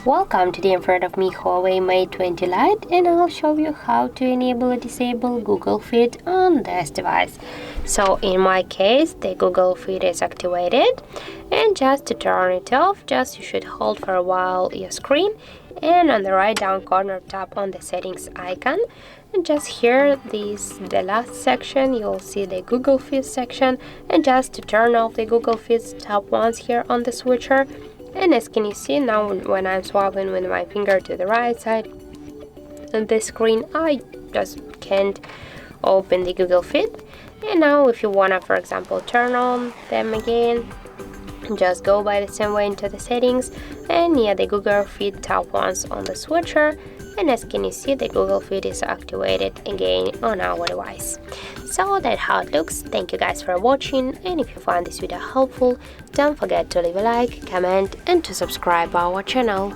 Welcome, today in front of me Huawei Mate 20 Lite, and I'll show you how to enable or disable Google Feed on this device. So in my case the Google Feed is activated, and just to turn it off, you should hold for a while your screen and on the right down corner tap on the settings icon, and just here the last section you'll see the Google Feed section, and just to turn off the Google Feed tap once here on the switcher. And as can you see now, when I'm swapping with my finger to the right side on the screen, I just can't open the Google Feed. And now if you wanna, for example, turn on them again, just go by the same way into the settings, and near the Google Feed tap once on the switcher, and as can you see, the Google Feed is activated again on our device. So that's how it looks. Thank you guys for watching, and if you find this video helpful, don't forget to leave a like, comment and to subscribe our channel.